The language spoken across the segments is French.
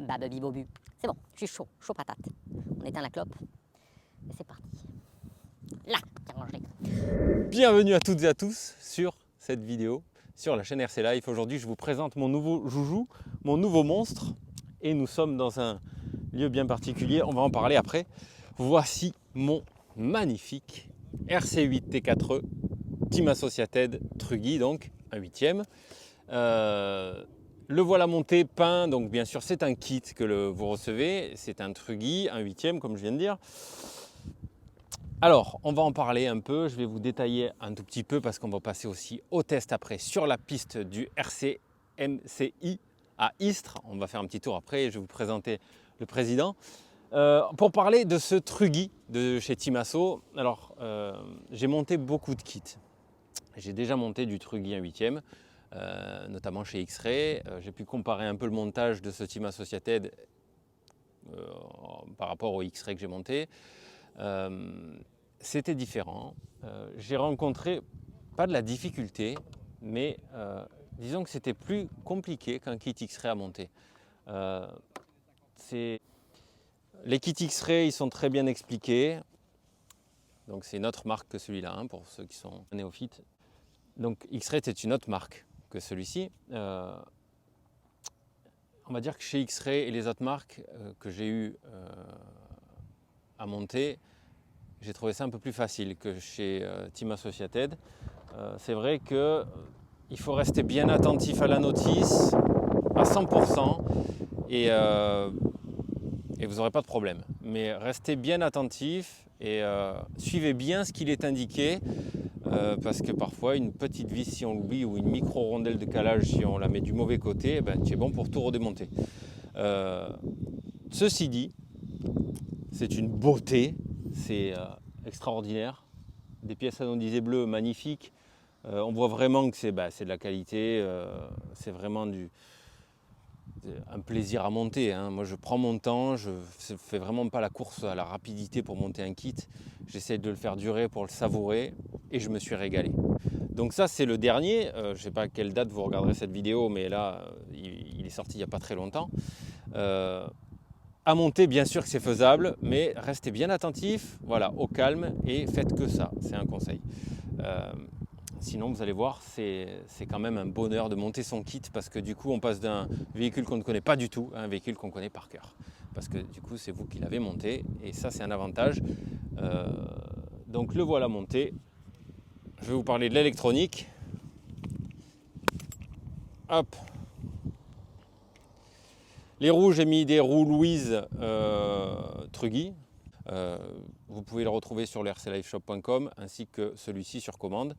Babebi bobu. C'est bon, je suis chaud, chaud patate. On éteint la clope. Et c'est parti. Là, t'es rangé. Bienvenue à toutes et à tous sur cette vidéo sur la chaîne RC Life. Aujourd'hui, je vous présente mon nouveau joujou, mon nouveau monstre. Et nous sommes dans un lieu bien particulier. On va en parler après. Voici mon magnifique RC8 T4E Team Associated Truggy, donc un 8e. Le voilà monté, peint, donc bien sûr c'est un kit que vous recevez, c'est un Truggy, un 8e comme je viens de dire. Alors on va en parler un peu, je vais vous détailler un tout petit peu parce qu'on va passer aussi au test après sur la piste du RC MCI à Istres. On va faire un petit tour après et je vais vous présenter le président. Pour parler de ce Truggy de chez Team Asso, alors j'ai monté beaucoup de kits. J'ai déjà monté du Truggy un 8e. Notamment chez X-Ray. J'ai pu comparer un peu le montage de ce Team Associated par rapport au X-Ray que j'ai monté. C'était différent. J'ai rencontré pas de la difficulté, mais disons que c'était plus compliqué qu'un kit X-Ray à monter. Les kits X-Ray, ils sont très bien expliqués. Donc c'est une autre marque que celui-là, hein, pour ceux qui sont néophytes. Donc X-Ray, c'est une autre marque que celui-ci. On va dire que chez X-Ray et les autres marques que j'ai eu à monter, j'ai trouvé ça un peu plus facile que chez Team Associated. C'est vrai qu'il faut rester bien attentif à la notice à 100% et vous n'aurez pas de problème. Mais restez bien attentif et suivez bien ce qu'il est indiqué. Parce que parfois une petite vis si on l'oublie ou une micro rondelle de calage si on la met du mauvais côté, ben, tu es bon pour tout redémonter. Ceci dit, c'est une beauté, c'est extraordinaire, des pièces anodisées bleues magnifiques, on voit vraiment que c'est de la qualité, c'est vraiment un plaisir à monter, hein. Moi je prends mon temps, je ne fais vraiment pas la course à la rapidité pour monter un kit, j'essaie de le faire durer pour le savourer et je me suis régalé. Donc ça c'est le dernier, je ne sais pas à quelle date vous regarderez cette vidéo, mais là il est sorti il n'y a pas très longtemps. À monter, bien sûr que c'est faisable, mais restez bien attentif, voilà, au calme et faites que ça, c'est un conseil. Sinon, vous allez voir, c'est quand même un bonheur de monter son kit parce que du coup, on passe d'un véhicule qu'on ne connaît pas du tout à un véhicule qu'on connaît par cœur. Parce que du coup, c'est vous qui l'avez monté et ça, c'est un avantage. Donc, le voilà monté. Je vais vous parler de l'électronique. Hop. Les roues, j'ai mis des roues Louise Truggy. Vous pouvez le retrouver sur le rclifeshop.com ainsi que celui-ci sur commande.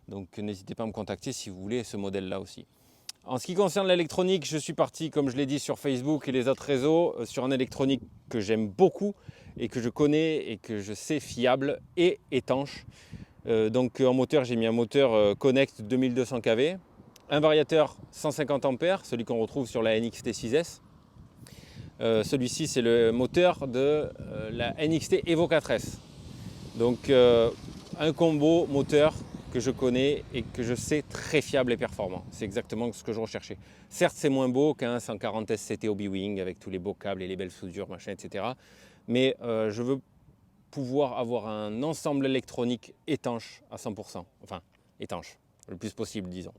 Donc n'hésitez pas à me contacter si vous voulez ce modèle-là aussi. En ce qui concerne l'électronique, je suis parti, comme je l'ai dit, sur Facebook et les autres réseaux, sur un électronique que j'aime beaucoup et que je connais et que je sais fiable et étanche. Donc en moteur, j'ai mis un moteur Connect 2200 kV, un variateur 150 A, celui qu'on retrouve sur la NXT 6S. Celui-ci, c'est le moteur de la NXT Evo 4S. Donc un combo moteur que je connais et que je sais très fiable et performant. C'est exactement ce que je recherchais. Certes, c'est moins beau qu'un 140 SCT Hobby-Wing avec tous les beaux câbles et les belles soudures, machin, etc. Mais je veux pouvoir avoir un ensemble électronique étanche à 100%. Enfin, étanche, le plus possible, disons.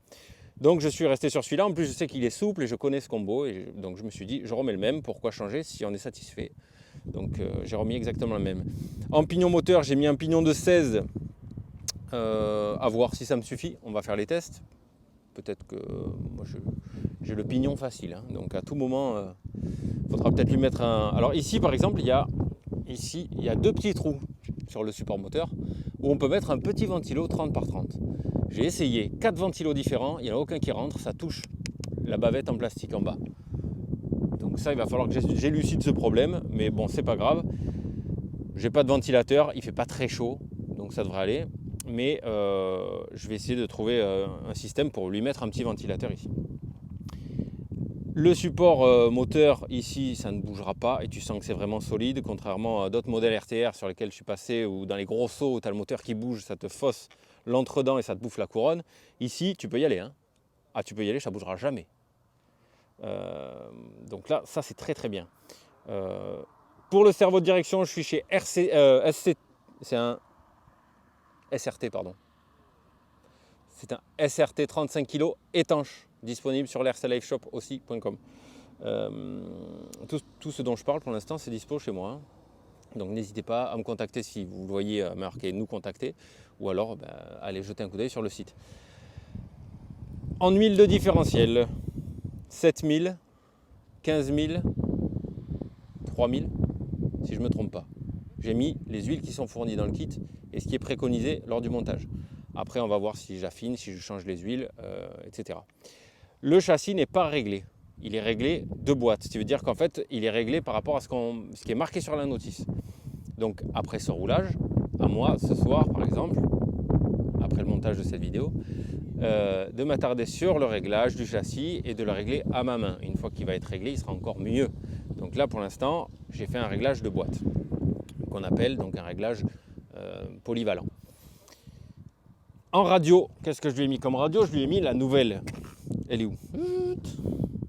Donc je suis resté sur celui-là. En plus, je sais qu'il est souple et je connais ce combo. Et donc je me suis dit, je remets le même. Pourquoi changer si on est satisfait? Donc j'ai remis exactement le même. En pignon moteur, j'ai mis un pignon de 16. À voir si ça me suffit, on va faire les tests. Peut-être que moi j'ai le pignon facile, hein. Donc à tout moment, il faudra peut-être lui mettre un... Alors ici par exemple, il y a deux petits trous sur le support moteur où on peut mettre un petit ventilo 30 par 30. J'ai essayé 4 ventilos différents, il n'y en a aucun qui rentre, ça touche la bavette en plastique en bas. Donc ça, il va falloir que j'élucide ce problème, mais bon, c'est pas grave. J'ai pas de ventilateur, il fait pas très chaud, donc ça devrait aller. Mais je vais essayer de trouver un système pour lui mettre un petit ventilateur ici. Le support moteur ici, ça ne bougera pas et tu sens que c'est vraiment solide, contrairement à d'autres modèles RTR sur lesquels je suis passé ou dans les gros sauts où tu as le moteur qui bouge, ça te fausse l'entredent et ça te bouffe la couronne. Ici, tu peux y aller, hein. Ah, tu peux y aller, ça ne bougera jamais. Donc là, ça c'est très très bien. Pour le cerveau de direction, je suis chez SC, c'est un SRT, pardon. C'est un SRT 35 kg étanche, disponible sur l'RCLifeShop aussi.com. Tout ce dont je parle pour l'instant, c'est dispo chez moi. Donc n'hésitez pas à me contacter si vous voyez marquer nous contacter, ou alors allez jeter un coup d'œil sur le site. En huile de différentiel, 7000, 15000, 3000, si je ne me trompe pas. J'ai mis les huiles qui sont fournies dans le kit et ce qui est préconisé lors du montage. Après, on va voir si j'affine, si je change les huiles, etc. Le châssis n'est pas réglé. Il est réglé de boîte. Ce qui veut dire qu'en fait, il est réglé par rapport à ce qui est marqué sur la notice. Donc, après ce roulage, à moi, ce soir, par exemple, après le montage de cette vidéo, de m'attarder sur le réglage du châssis et de le régler à ma main. Une fois qu'il va être réglé, il sera encore mieux. Donc là, pour l'instant, j'ai fait un réglage de boîte, qu'on appelle donc un réglage polyvalent. En radio, qu'est-ce que je lui ai mis comme radio? Je lui ai mis la nouvelle. Elle est où?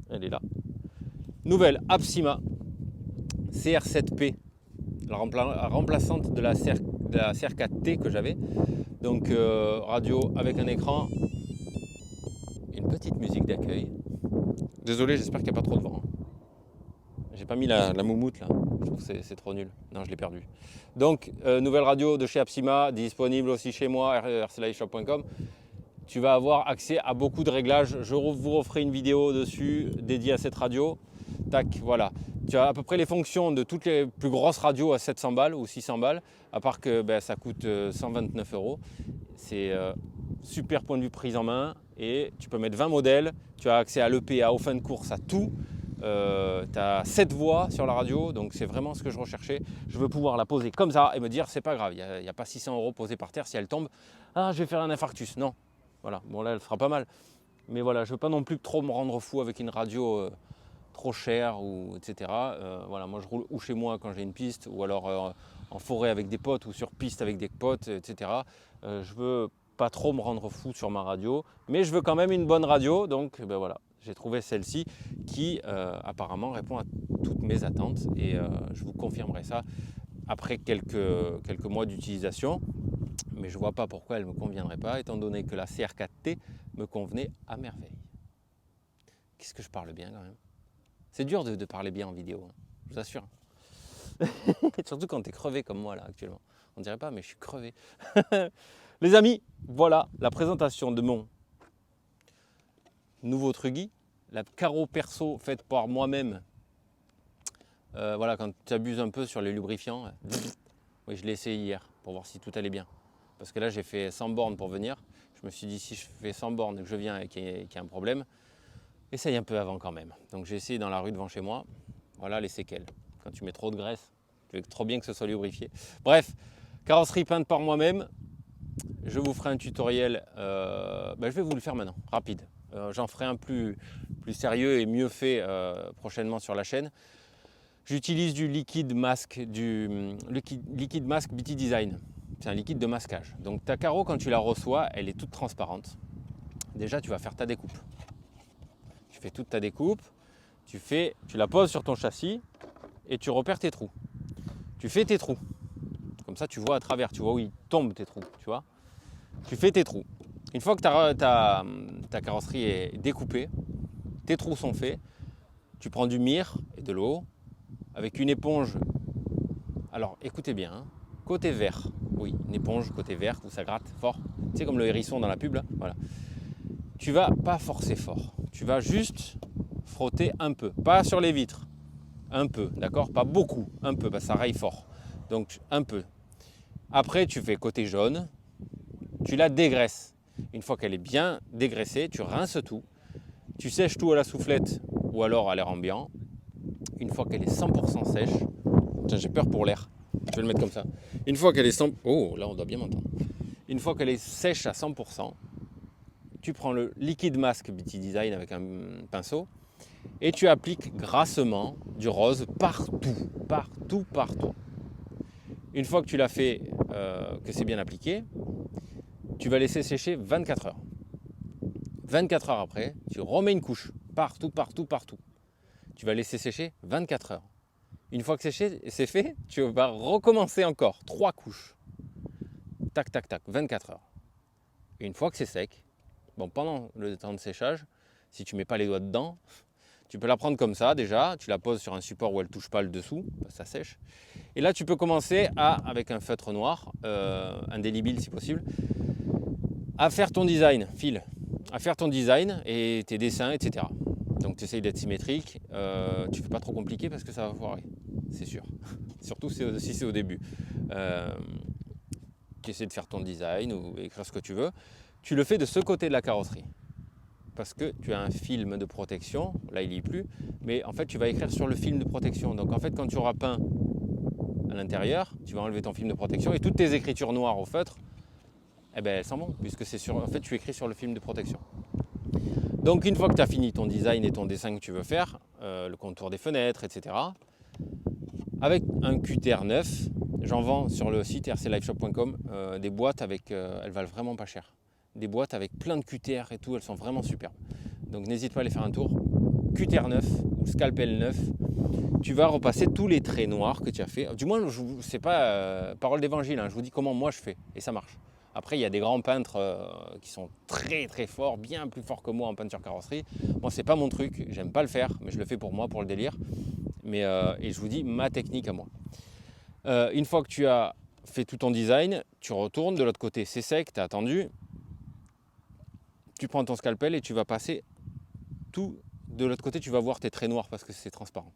Elle est là. Nouvelle Apsima CR7P, la remplaçante de la CR4T que j'avais. Donc radio avec un écran, une petite musique d'accueil. Désolé, j'espère qu'il n'y a pas trop de vent. J'ai pas mis la moumoute là, je trouve que c'est trop nul. Non, je l'ai perdu. Donc, nouvelle radio de chez Apsima, disponible aussi chez moi, rclifeshop.com. Tu vas avoir accès à beaucoup de réglages. Je vous referai une vidéo dessus dédiée à cette radio. Tac, voilà. Tu as à peu près les fonctions de toutes les plus grosses radios à 700 balles ou 600 balles, à part que ça coûte 129 €. C'est super point de vue prise en main et tu peux mettre 20 modèles. Tu as accès à l'EP, aux fins de course, à tout. Tu as 7 voix sur la radio, donc c'est vraiment ce que je recherchais. Je veux pouvoir la poser comme ça et me dire c'est pas grave, il n'y a pas 600 € posés par terre. Si elle tombe, ah, je vais faire un infarctus. Non, voilà, bon là elle fera pas mal. Mais voilà, je veux pas non plus trop me rendre fou avec une radio trop chère, ou etc. Voilà, moi je roule ou chez moi quand j'ai une piste, ou alors en forêt avec des potes, ou sur piste avec des potes, etc. Je veux pas trop me rendre fou sur ma radio, mais je veux quand même une bonne radio, donc voilà. J'ai trouvé celle-ci qui apparemment répond à toutes mes attentes et je vous confirmerai ça après quelques mois d'utilisation. Mais je ne vois pas pourquoi elle ne me conviendrait pas, étant donné que la CR4T me convenait à merveille. Qu'est-ce que je parle bien quand même. C'est dur de parler bien en vidéo, hein, je vous assure. Surtout quand tu es crevé comme moi là actuellement. On ne dirait pas, mais je suis crevé. Les amis, voilà la présentation de mon nouveau Truggy, la Caro Perso faite par moi-même. Voilà, quand tu abuses un peu sur les lubrifiants. Oui, je l'ai essayé hier pour voir si tout allait bien. Parce que là, j'ai fait 100 bornes pour venir. Je me suis dit, si je fais 100 bornes et que je viens et qu'il y a un problème, essaye un peu avant quand même. Donc j'ai essayé dans la rue devant chez moi. Voilà les séquelles. Quand tu mets trop de graisse, tu veux trop bien que ce soit lubrifié. Bref, carrosserie peinte par moi-même. Je vous ferai un tutoriel. Je vais vous le faire maintenant, rapide. J'en ferai un plus sérieux et mieux fait prochainement sur la chaîne. J'utilise du liquide masque, liquide masque BT Design. C'est un liquide de masquage. Donc ta carreau, quand tu la reçois, elle est toute transparente. Déjà, tu vas faire ta découpe. Tu fais toute ta découpe, tu la poses sur ton châssis et tu repères tes trous. Tu fais tes trous. Comme ça, tu vois à travers, tu vois où ils tombent tes trous, tu vois. Tu fais tes trous. Une fois que ta carrosserie est découpée, tes trous sont faits, tu prends du mire et de l'eau avec une éponge. Alors écoutez bien, hein. Côté vert, oui, une éponge côté vert où ça gratte fort. Tu sais, comme le hérisson dans la pub là, voilà. Tu vas pas forcer fort, tu vas juste frotter un peu, pas sur les vitres, un peu, d'accord, pas beaucoup, un peu, parce que ça raille fort, donc un peu. Après tu fais côté jaune, tu la dégraisses. Une fois qu'elle est bien dégraissée, tu rinces tout, tu sèches tout à la soufflette ou alors à l'air ambiant. Une fois qu'elle est 100% sèche, j'ai peur pour l'air, je vais le mettre comme ça. Une fois qu'elle est 100%, oh là on doit bien m'entendre. Une fois qu'elle est sèche à 100%, tu prends le liquide masque BT Design avec un pinceau et tu appliques grassement du rose partout, partout, partout. Une fois que tu l'as fait, que c'est bien appliqué, tu vas laisser sécher 24 heures. 24 heures après, tu remets une couche partout, partout, partout. tu vas laisser sécher 24 heures. Une fois que c'est fait, tu vas recommencer encore 3 couches. Tac, tac, tac, 24 heures. Et une fois que c'est sec, bon, pendant le temps de séchage, si tu ne mets pas les doigts dedans, tu peux la prendre comme ça déjà, tu la poses sur un support où elle ne touche pas le dessous, ça sèche. Et là, tu peux commencer avec un feutre noir, indélébile si possible, à faire ton design, à faire ton design et tes dessins, etc. Donc tu essayes d'être symétrique, tu ne fais pas trop compliqué parce que ça va foirer, c'est sûr. Surtout si c'est au début. Tu essaies de faire ton design ou écrire ce que tu veux. Tu le fais de ce côté de la carrosserie. Parce que tu as un film de protection, là il n'y est plus, mais en fait tu vas écrire sur le film de protection. Donc en fait quand tu auras peint à l'intérieur, tu vas enlever ton film de protection et toutes tes écritures noires au feutre, eh ben, elles s'en vont, puisque en fait tu écris sur le film de protection. Donc une fois que tu as fini ton design et ton dessin que tu veux faire, le contour des fenêtres, etc., avec un QTR neuf, j'en vends sur le site rcliveshop.com des boîtes avec, elles valent vraiment pas cher. Des boîtes avec plein de QTR et tout, elles sont vraiment superbes. Donc n'hésite pas à aller faire un tour. QTR neuf ou scalpel neuf, tu vas repasser tous les traits noirs que tu as fait. Du moins, c'est pas parole d'évangile, hein, je vous dis comment moi je fais et ça marche. Après, il y a des grands peintres qui sont très très forts, bien plus forts que moi en peinture carrosserie. Moi, c'est pas mon truc, j'aime pas le faire, mais je le fais pour moi, pour le délire. Et je vous dis ma technique à moi. Une fois que tu as fait tout ton design, tu retournes de l'autre côté, c'est sec, tu as attendu. Tu prends ton scalpel et tu vas passer tout. De l'autre côté, tu vas voir tes traits noirs parce que c'est transparent.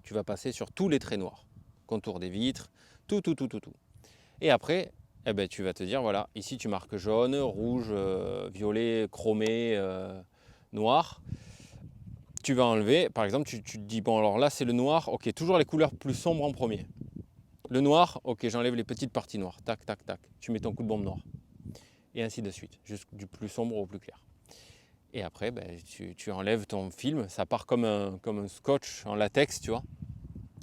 Tu vas passer sur tous les traits noirs, contour des vitres, tout. Et après, eh ben, tu vas te dire, voilà, ici tu marques jaune, rouge, violet, chromé, noir. Tu vas enlever, par exemple, tu te dis, bon alors là c'est le noir, ok, toujours les couleurs plus sombres en premier. Le noir, ok, j'enlève les petites parties noires, tac, tac, tac. Tu mets ton coup de bombe noir. Et ainsi de suite, du plus sombre au plus clair. Et après, ben, tu enlèves ton film, ça part comme un scotch en latex, tu vois.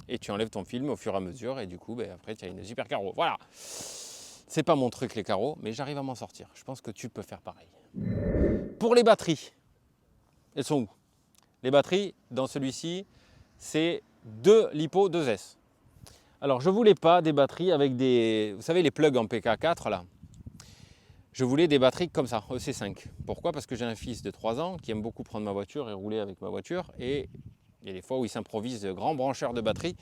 Et tu enlèves ton film au fur et à mesure, et du coup, ben, après, tu as une super carreau. Voilà. C'est pas mon truc, les carreaux, mais j'arrive à m'en sortir. Je pense que tu peux faire pareil. Pour les batteries, elles sont où? Les batteries, dans celui-ci, c'est 2 LiPo 2S. Alors, je voulais pas des batteries avec des... Vous savez, les plugs en PK4, là. Je voulais des batteries comme ça, EC5. Pourquoi? Parce que j'ai un fils de 3 ans qui aime beaucoup prendre ma voiture et rouler avec ma voiture. Et il y a des fois où il s'improvise grand brancheur de batterie.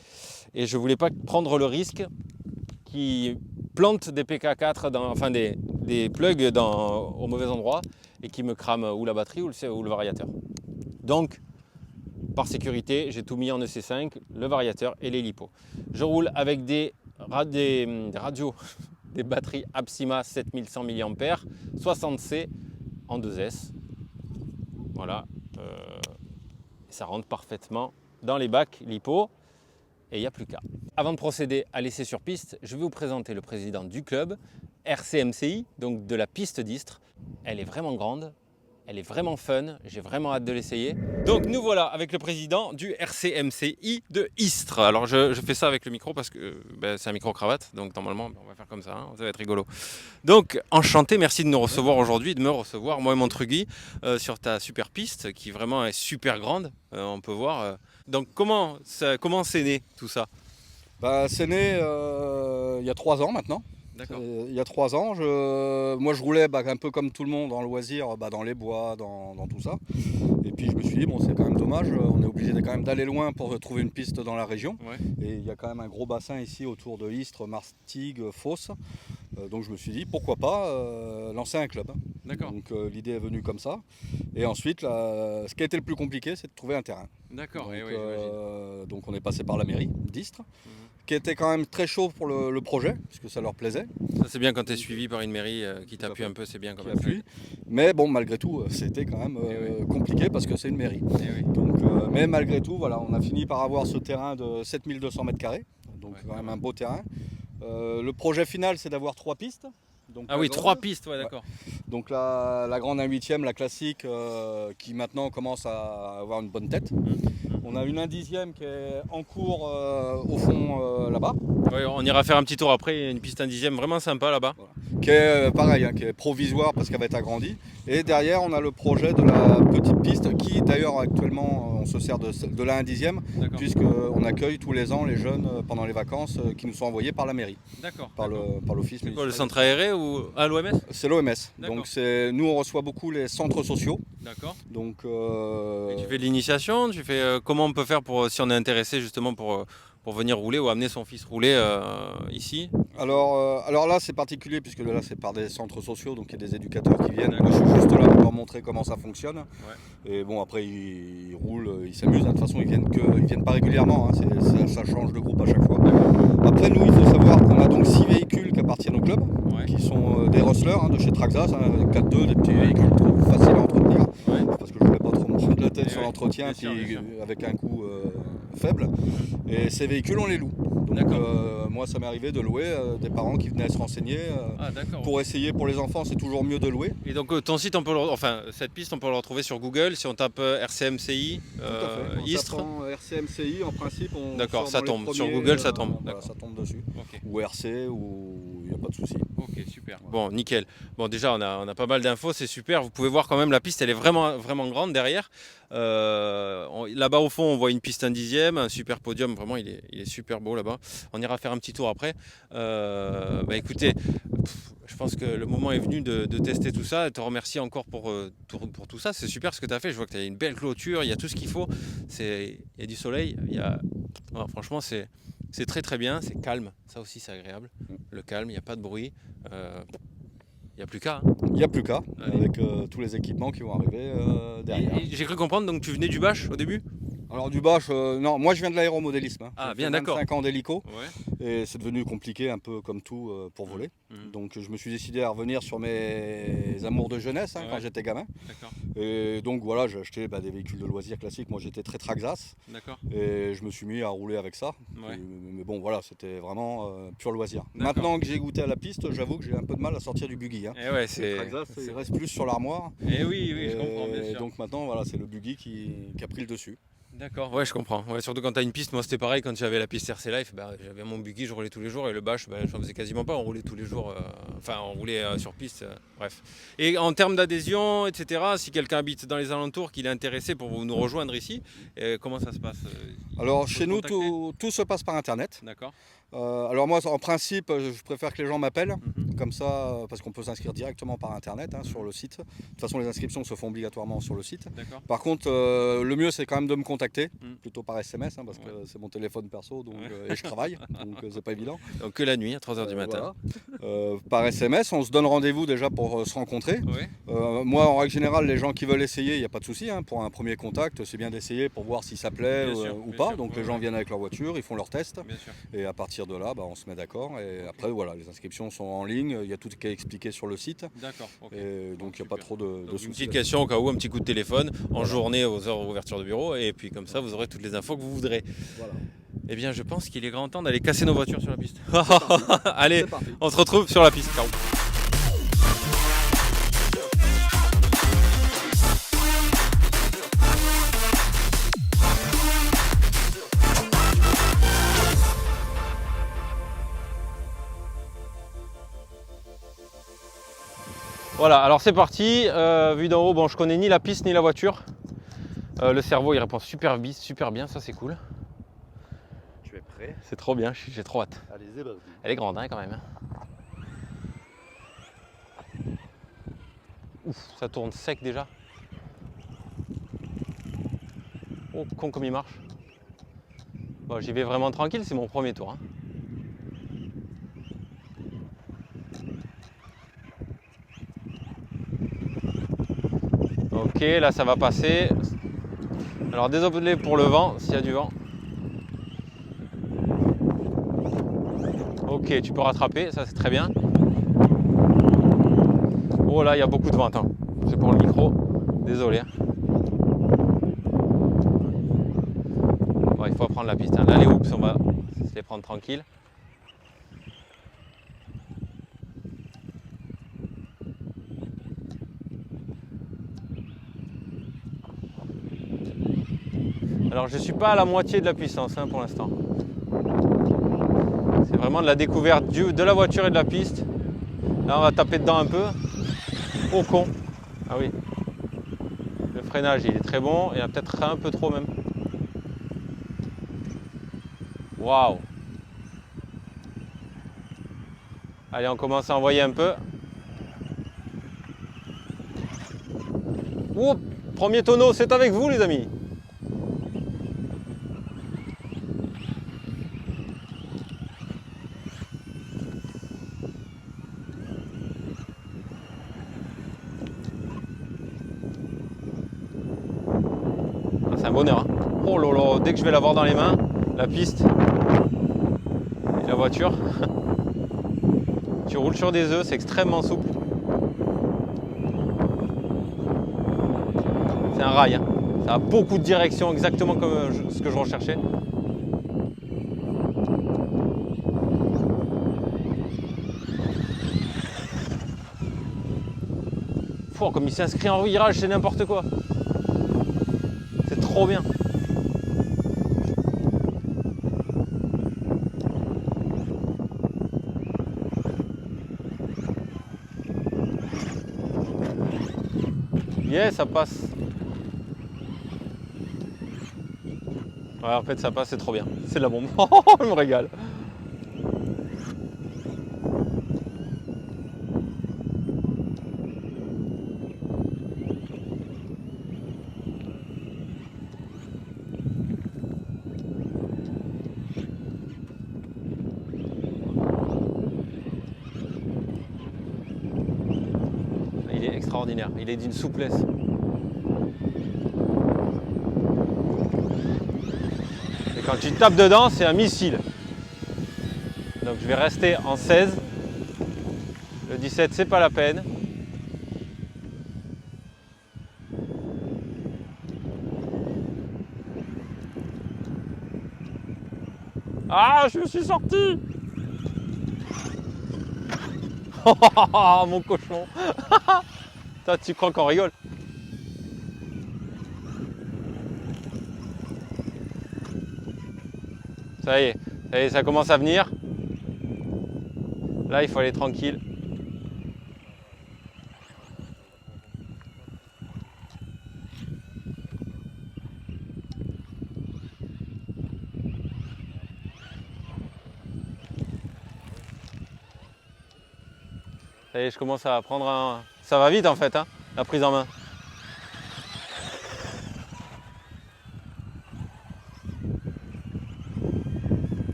Et je ne voulais pas prendre le risque qu'il plante des PK4, enfin des plugs au mauvais endroit et qui me crame ou la batterie ou le variateur. Donc, par sécurité, j'ai tout mis en EC5, le variateur et les LiPo. Je roule avec des radios. Des batteries Apsima 7100 mAh, 60C en 2S. Voilà, ça rentre parfaitement dans les bacs LiPo et il n'y a plus qu'à. Avant de procéder à l'essai sur piste, je vais vous présenter le président du club, RCMCI, donc de la piste d'Istres. Elle est vraiment grande, elle est vraiment fun, j'ai vraiment hâte de l'essayer. Donc nous voilà avec le président du RCMCI de Istres. Alors je fais ça avec le micro parce que c'est un micro-cravate, donc normalement on va faire comme ça, hein, ça va être rigolo. Donc enchanté, merci de nous recevoir aujourd'hui, de me recevoir, moi et mon Truggy, sur ta super piste qui vraiment est super grande, on peut voir. Donc comment c'est né tout ça? C'est né il y a 3 ans maintenant. Il y a 3 ans, moi je roulais un peu comme tout le monde en loisir, dans les bois, dans tout ça. Et puis je me suis dit, bon c'est quand même dommage, on est obligé quand même d'aller loin pour trouver une piste dans la région. Ouais. Et il y a quand même un gros bassin ici autour de Istres, Martigues, Fos. Donc je me suis dit, pourquoi pas lancer un club. D'accord. Donc l'idée est venue comme ça. Et ensuite, ce qui a été le plus compliqué, c'est de trouver un terrain. D'accord, donc on est passé par la mairie d'Istres. Qui était quand même très chaud pour le projet, puisque ça leur plaisait. Ça c'est bien quand tu es suivi par une mairie qui t'appuie un peu, c'est bien quand même. Mais bon, malgré tout, c'était quand même compliqué parce que c'est une mairie. Donc, mais malgré tout, voilà, on a fini par avoir ce terrain de 7200 m², donc quand même un beau terrain. Le projet final, c'est d'avoir 3 pistes. Donc, ah oui, 3 pistes, ouais, d'accord. Donc la grande 1/8e, la classique, qui maintenant commence à avoir une bonne tête. On a une 1/10e qui est en cours au fond là-bas. Ouais, on ira faire un petit tour après, il y a une piste 1/10 vraiment sympa là-bas. Voilà. Qui est pareil, hein, qui est provisoire parce qu'elle va être agrandie. Et derrière, on a le projet de la petite piste qui, d'ailleurs, actuellement, on se sert de la 1/10 puisqu'on accueille tous les ans les jeunes pendant les vacances qui nous sont envoyés par la mairie, par l'office municipal. Le centre aéré ou à l'OMS? C'est l'OMS. Donc nous, on reçoit beaucoup les centres sociaux. D'accord. Donc, Et tu fais de l'initiation, comment on peut faire si on est intéressé justement pour venir rouler ou amener son fils rouler ici? Alors là, c'est particulier puisque là, c'est par des centres sociaux, donc il y a des éducateurs qui viennent. Moi, je suis juste là pour leur montrer comment ça fonctionne. Ouais. Et bon, après, ils roulent, ils s'amusent. De toute façon, ils viennent pas régulièrement. Hein. Ça change de groupe à chaque fois. Après, nous, il faut savoir qu'on a donc 6 véhicules qui appartiennent au club, qui sont des Rustler de chez Traxas, 4x2, des petits véhicules faciles à entretenir. Ouais. Parce que je voulais pas trop me prendre la tête sur l'entretien, avec un coût faible. Et ces véhicules, on les loue. Donc moi, ça m'est arrivé de louer des parents qui venaient se renseigner. Pour essayer, pour les enfants, c'est toujours mieux de louer. Et donc ton site, cette piste, on peut le retrouver sur Google si on tape RCMCI, Istres. RCMCI, en principe, d'accord, ça tombe. Sur Google, ça tombe. Voilà, ça tombe dessus. Okay. Ou RC, ou il n'y a pas de souci. Ok, super. Ouais. Bon, nickel. Bon, déjà, on a pas mal d'infos, c'est super. Vous pouvez voir quand même, la piste, elle est vraiment, vraiment grande derrière. Là-bas, au fond, on voit une piste 1/10, un super podium. Vraiment, il est super beau là-bas. On ira faire un petit tour après. Écoutez, je pense que le moment est venu de tester tout ça. Je te remercie encore pour tout ça. C'est super ce que tu as fait. Je vois que tu as une belle clôture, il y a tout ce qu'il faut. Il y a du soleil. Franchement, c'est très très bien. C'est calme. Ça aussi, c'est agréable. Le calme, il n'y a pas de bruit. Il n'y a plus qu'à. Il n'y a plus qu'à, avec tous les équipements qui vont arriver derrière. Et j'ai cru comprendre, donc tu venais du Bâche au début? Alors du Bâche, non, moi je viens de l'aéromodélisme. Hein. Ah bien, d'accord. 25 ans d'hélico, et c'est devenu compliqué un peu comme tout pour voler. Donc je me suis décidé à revenir sur mes amours de jeunesse quand j'étais gamin. Et donc voilà, j'ai acheté des véhicules de loisirs classiques. Moi j'étais très Traxas. Et je me suis mis à rouler avec ça. Mais bon voilà, c'était vraiment pur loisir. Maintenant que j'ai goûté à la piste, j'avoue que j'ai un peu de mal à sortir du buggy. Hein. Traxas, il reste plus sur l'armoire. Et oui, je comprends bien sûr. Donc maintenant voilà, c'est le buggy qui a pris le dessus. D'accord, ouais, je comprends. Ouais, surtout quand tu as une piste, moi c'était pareil, quand j'avais la piste RC Life, j'avais mon buggy, je roulais tous les jours, et le Bâche, je n'en faisais quasiment pas, on roulait tous les jours, on roulait sur piste, bref. Et en termes d'adhésion, etc., si quelqu'un habite dans les alentours, qu'il est intéressé pour nous rejoindre ici, comment ça se passe? Alors chez nous, tout se passe par Internet. D'accord. Alors moi, en principe, je préfère que les gens m'appellent, comme ça, parce qu'on peut s'inscrire directement par Internet sur le site. De toute façon, les inscriptions se font obligatoirement sur le site. Par contre, le mieux, c'est quand même de me contacter, plutôt par SMS, parce que c'est mon téléphone perso et je travaille, donc c'est pas évident. Donc que la nuit, à 3h du matin. Voilà. Par SMS, on se donne rendez-vous déjà pour se rencontrer. Moi, en règle générale, les gens qui veulent essayer, il n'y a pas de souci. Pour un premier contact, c'est bien d'essayer pour voir si ça plaît ou pas. Donc les gens viennent avec leur voiture, ils font leur test. Et à partir de là, on se met d'accord. Et après, voilà, les inscriptions sont en ligne. Il y a tout qui est expliqué sur le site. D'accord. Et donc, il n'y a pas trop de soucis. Une petite question au cas où, un petit coup de téléphone en journée aux heures d'ouverture de bureau. Et puis comme ça, vous aurez toutes les infos que vous voudrez. Voilà. Eh bien, je pense qu'il est grand temps d'aller casser nos voitures sur la piste. Allez, on se retrouve sur la piste. Ciao. Voilà, alors c'est parti. Vu d'en haut, je connais ni la piste ni la voiture. Le cerveau, il répond super bien, ça c'est cool. Tu es prêt? C'est trop bien, j'ai trop hâte. Allez, c'est parti. Elle est grande quand même. Ouf, ça tourne sec déjà. Oh, con comme il marche. Bon, j'y vais vraiment tranquille, c'est mon premier tour. Ok, là ça va passer. Alors désolé pour le vent, s'il y a du vent. Ok, tu peux rattraper, ça c'est très bien. Oh là, il y a beaucoup de vent, attends. C'est pour le micro, désolé. Bon, il faut apprendre la piste. Là les hoops, on va se les prendre tranquille. Alors je ne suis pas à la moitié de la puissance pour l'instant. C'est C'est vraiment de la découverte de la voiture et de la piste. Là, on va taper dedans un peu. Oh con. Ah oui. Le freinage, il est très bon. Il y en a peut-être un peu trop même. Waouh. Allez, on commence à envoyer un peu. Oh, premier tonneau, c'est avec vous les amis. Ah, c'est un bonheur. Hein. Oh là là, dès que je vais l'avoir dans les mains, la piste et la voiture. Tu roules sur des œufs, c'est extrêmement souple. C'est un rail, hein. Ça a beaucoup de direction, exactement comme ce que je recherchais. Pouah, comme il s'inscrit en virage, c'est n'importe quoi. C'est trop bien. Yeah, ça passe. Ouais, en fait, ça passe, c'est trop bien. C'est de la bombe. Je me régale. Il est extraordinaire. Il est d'une souplesse. Quand tu tapes dedans, c'est un missile. Donc je vais rester en 16. Le 17, c'est pas la peine. Ah, je me suis sorti. Oh, mon cochon. Toi, tu crois qu'on rigole? Ça y est, ça commence à venir. Là, il faut aller tranquille. Ça y est, je commence à prendre un... Ça va vite en fait, hein, la prise en main.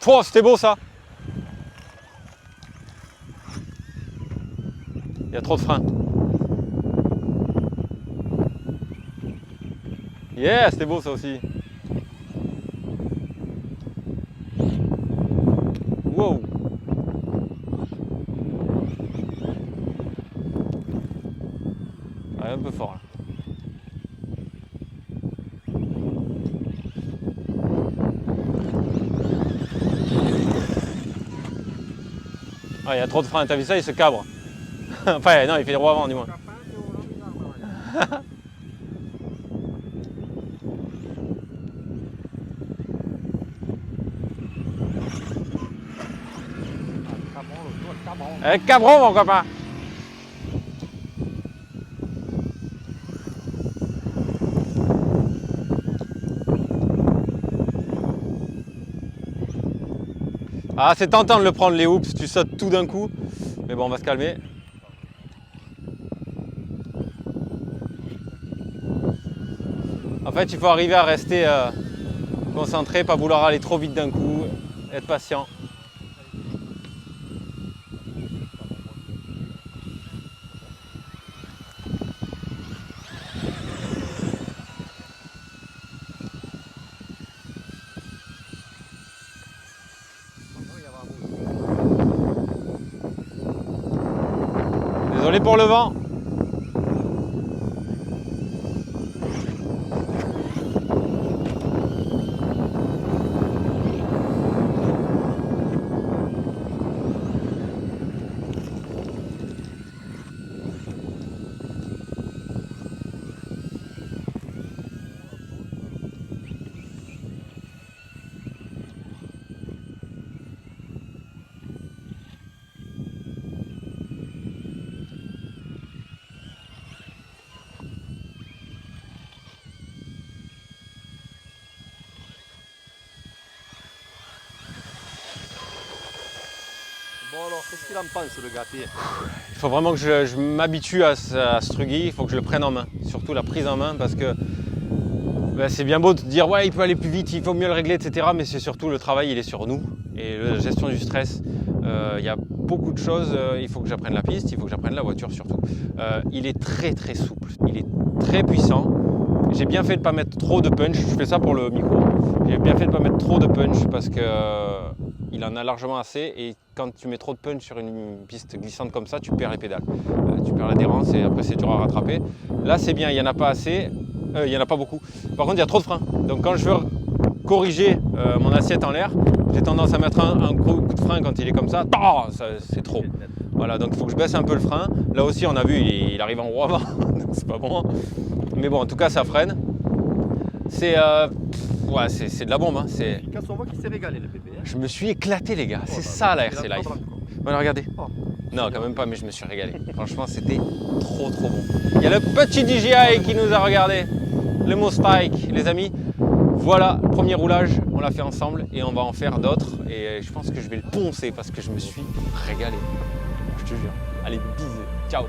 Oh, c'était beau ça. Il y a trop de freins. Yeah, c'était beau ça aussi. Wow. Ouais, un peu fort là. Ah, il y a trop de freins, t'as vu ça, il se cabre. Enfin, non, il fait droit avant du moins. Cabron, mon copain. Ah, c'est tentant de le prendre les hoops, tu sautes tout d'un coup. Mais bon, on va se calmer. En fait, il faut arriver à rester concentré, pas vouloir aller trop vite d'un coup, être patient. Désolé pour le vent. Bon alors, qu'est-ce qu'il en pense le gâté? Il faut vraiment que je m'habitue à ce truggy, il faut que je le prenne en main. Surtout la prise en main parce que ben, c'est bien beau de dire ouais il peut aller plus vite, il faut mieux le régler, etc. Mais c'est surtout le travail, il est sur nous. Et la gestion du stress, il y a beaucoup de choses. Il faut que j'apprenne la piste, il faut que j'apprenne la voiture surtout. Il est très très souple, il est très puissant. J'ai bien fait de ne pas mettre trop de punch, je fais ça pour le micro. J'ai bien fait de ne pas mettre trop de punch parce que il en a largement assez et quand tu mets trop de punch sur une piste glissante comme ça, tu perds les pédales. Tu perds l'adhérence et après c'est dur à rattraper. Là c'est bien, il n'y en a pas assez, il n'y en a pas beaucoup. Par contre il y a trop de freins. Donc quand je veux corriger mon assiette en l'air, j'ai tendance à mettre un gros coup de frein quand il est comme ça, c'est trop. Voilà, donc il faut que je baisse un peu le frein. Là aussi on a vu, il arrive en roue avant, donc c'est pas bon. Mais bon, en tout cas ça freine. C'est ouais, c'est de la bombe. Hein. Quand on voit qu'il s'est régalé le bébé. Hein. Je me suis éclaté les gars, c'est ça la RC Life. Voilà, regardez. Non, quand même pas, mais je me suis régalé. Franchement, c'était trop trop bon. Il y a le petit DJI qui nous a regardé. Le Mustike, les amis. Voilà, premier roulage, on l'a fait ensemble et on va en faire d'autres. Et je pense que je vais le poncer parce que je me suis régalé. Je te jure. Allez, bisous. Ciao.